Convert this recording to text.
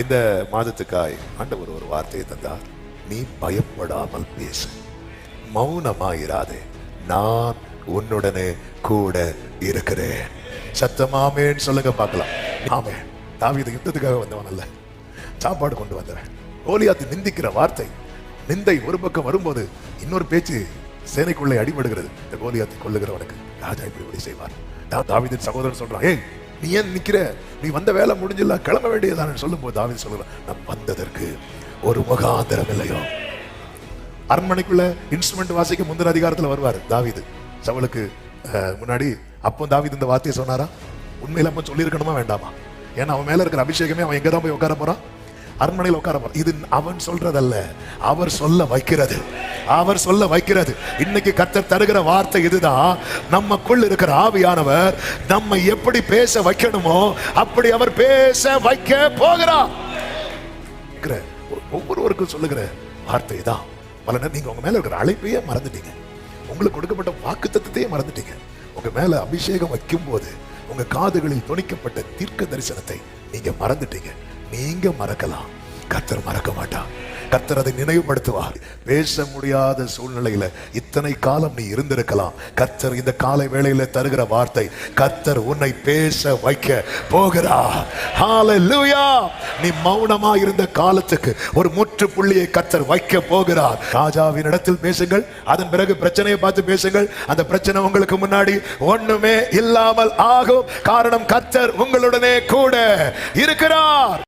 இந்த மாதத்துக்காய் ஆண்டவர் ஒரு வார்த்தையை தந்தார். நீ பயப்படாமல் பேசு, மௌனமாயிராதே, நான் உன்னுடனே கூட இருக்கிறேன். சத்தமாமேன்னு சொல்லுங்க பார்க்கலாம். ஆமே. தாவீது யுத்தத்துக்காக வந்தவன் அல்ல, சாப்பாடு கொண்டு வந்தவன். கோலியாத்து நிந்திக்கிற வார்த்தை, நிந்தை ஒரு பக்கம் வரும்போது இன்னொரு பேச்சு சேனைக்குள்ளே அடிபடுகிறது. இந்த கோலியாத்தை கொல்லுகிறவனுக்கு ராஜா இப்படி உதவி செய்வார். தாவீதின் சகோதரன் சொல்றான், ஏய் நீ ஏன் நிக்கிற, நீ வந்த வேலை முடிஞ்சில்ல, கிளம்ப வேண்டியதான்னு சொல்லும் போது தாவீது சொல்லுறான், நான் வந்ததற்கு ஒரு முகாந்திரம் இல்லையோ. அரண்மனைக்குள்ள இன்ஸ்ட்ருமெண்ட் வாசிக்க முந்தின அதிகாரத்துல வருவார் தாவீது சவுலுக்கு முன்னாடி. அப்போ தாவீது இந்த வார்த்தையை சொன்னாரா? உண்மையில அப்ப சொல்லி இருக்கணுமா வேண்டாமா? ஏன்னா அவன் மேல இருக்கிற அபிஷேகமே அவன் எங்கதான் போய் உட்கார போறான், அரண்மனையில் உட்கார போறான். இது அவன் சொல்றதல்ல, அவர் சொல்ல வைக்கிறது, அவர் சொல்ல வைக்கிறது. இன்னைக்கு கர்த்தர் தருகிற வார்த்தை இதுதான். நமக்குள் இருக்கிற ஆவியானவர் நம்ம எப்படி பேச வைக்கணுமோ அப்படி அவர் பேச வைக்க போகிறார். ஒவ்வொருவருக்கும் சொல்லுகிற வார்த்தை தான். பல நேரம் நீங்க உங்க மேல இருக்கிற அழைப்பையே மறந்துட்டீங்க, உங்களுக்கு கொடுக்கப்பட்ட வாக்குத்தத்தத்தையே மறந்துட்டீங்க. உங்க மேல அபிஷேகம் வைக்கும் போது உங்க காதுகளில் துணிக்கப்பட்ட தீர்க்க தரிசனத்தை நீங்க மறந்துட்டீங்க. நீங்க மறக்கலாம், கர்த்தர் மறக்க மாட்டார். கர்த்தர் அதை நினைவுபடுத்துவார். பேச முடியாத சூழ்நிலையில இத்தனை காலம் நீ இருந்திருக்கலாம். கர்த்தர் இந்த காலை வேளையில தருகிற வார்த்தை, கர்த்தர் உன்னை பேச வைக்க போகிறார். ஹalleluya. நீ மௌனமா இருந்த காலத்துக்கு ஒரு முற்றுப்புள்ளியை கர்த்தர் வைக்க போகிறார். ராஜாவின் இடத்தில் பேசுங்கள், அதன் பிறகு பிரச்சனையை பார்த்து பேசுங்கள். அந்த பிரச்சனை உங்களுக்கு முன்னாடி ஒண்ணுமே இல்லாமல் ஆகும். காரணம், கர்த்தர் உங்களுடனே கூட இருக்கிறார்.